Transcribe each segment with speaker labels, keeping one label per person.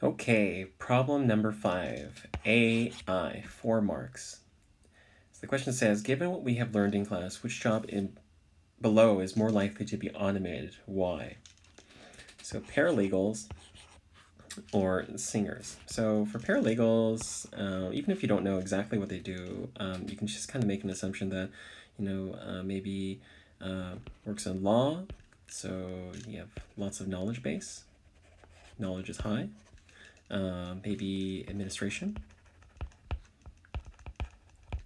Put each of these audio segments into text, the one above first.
Speaker 1: Okay, problem number 5, AI, 4 marks. So the question says, given what we have learned in class, which job in below is more likely to be automated? Why? So paralegals or singers. So for paralegals, even if you don't know exactly what they do, you can just kind of make an assumption that, maybe works in law, so you have lots of knowledge base, knowledge is high. Maybe administration,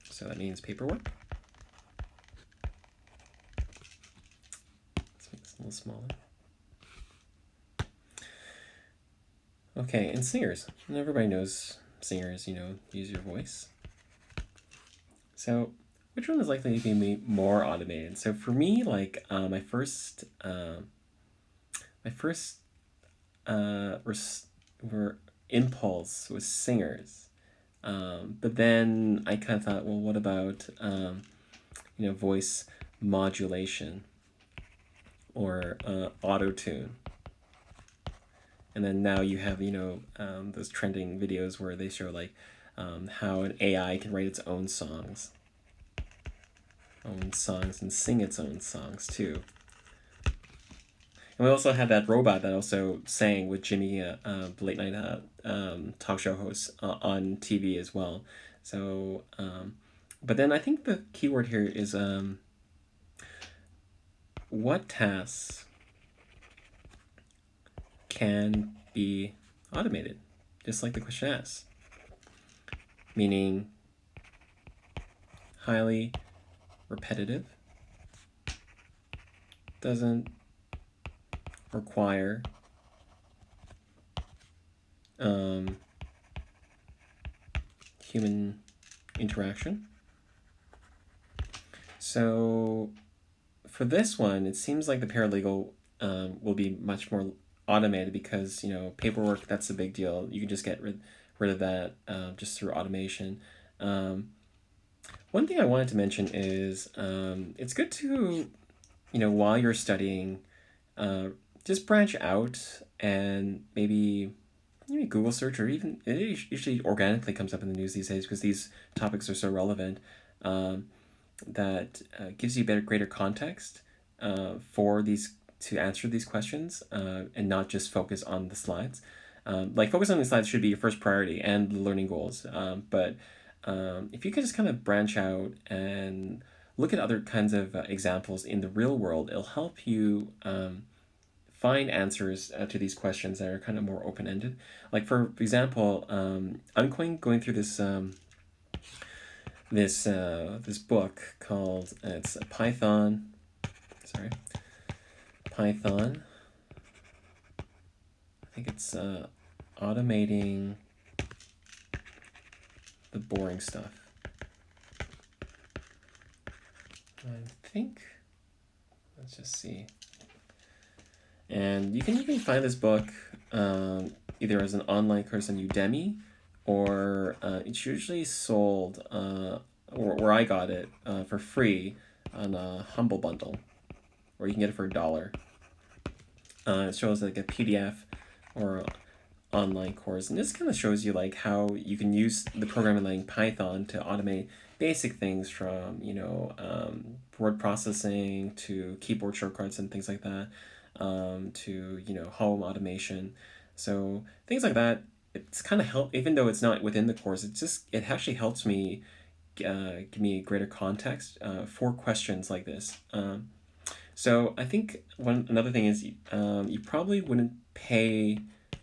Speaker 1: so that means paperwork. Let's make this a little smaller. Okay, and singers. And everybody knows singers, use your voice. So which one is likely to be more automated? So for me, like my first impulse was singers. But then I kind of thought, well, what about voice modulation or auto tune? And then now you have those trending videos where they show like how an AI can write its own songs and sing its own songs too. And we also had that robot that also sang with Jimmy, the late night talk show host on TV as well. So, but then I think the keyword here is what tasks can be automated, just like the question asks. Meaning highly repetitive, doesn't require human interaction. So for this one, it seems like the paralegal will be much more automated because paperwork, that's a big deal. You can just get rid of that just through automation. One thing I wanted to mention is it's good to while you're studying, just branch out and maybe Google search, or even it usually organically comes up in the news these days because these topics are so relevant. That gives you greater context for these to answer these questions and not just focus on the slides. Like focus on the slides should be your first priority and the learning goals. But if you could just kind of branch out and look at other kinds of examples in the real world, it'll help you find answers to these questions that are kind of more open-ended. Like for example, I'm going through this book called it's Python. I think it's automating the boring stuff. I think. Let's just see. And you can find this book either as an online course on Udemy, or it's usually sold, where I got it for free on a Humble Bundle, or you can get it for $1. It shows like a PDF or an online course, and this kind of shows you like how you can use the programming language Python to automate basic things from word processing to keyboard shortcuts and things like that, to home automation. So things like that, it's kind of help, even though it's not within the course, it actually helps me give me greater context for questions like this. So I think another thing is you probably wouldn't pay,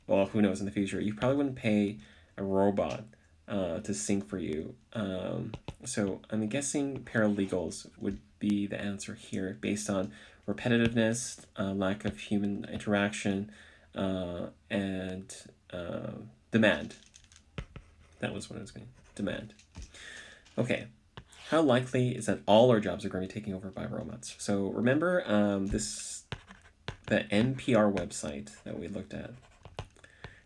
Speaker 1: well, who knows in the future, you probably wouldn't pay a robot to sing for you. So I'm guessing paralegals would be the answer here based on repetitiveness, lack of human interaction, and demand. That was what I was going to demand. Okay. How likely is that all our jobs are going to be taken over by robots? So remember the NPR website that we looked at.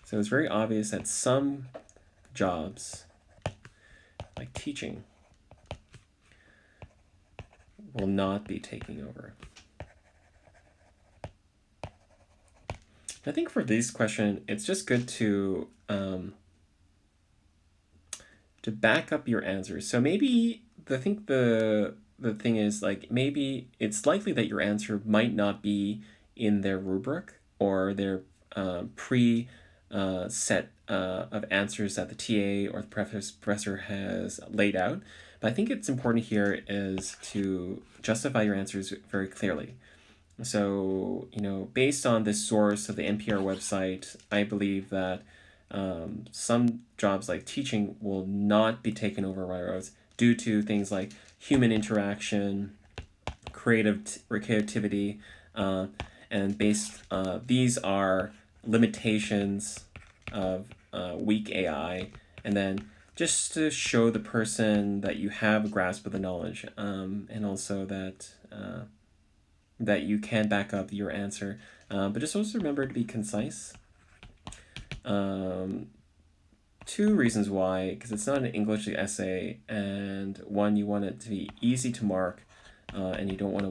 Speaker 1: So it's very obvious that some jobs, like teaching, will not be taking over. I think for this question, it's just good to back up your answers. So maybe the thing is, like, maybe it's likely that your answer might not be in their rubric or their pre set of answers that the TA or the professor has laid out. But I think it's important here is to justify your answers very clearly. So, based on this source of the NPR website, I believe that some jobs like teaching will not be taken over by robots due to things like human interaction, creativity, uh, and these are limitations of weak AI, and then just to show the person that you have a grasp of the knowledge, and also that you can back up your answer. But just also remember to be concise. Um, Two reasons why, because it's not an English essay, and one, you want it to be easy to mark, and you don't want to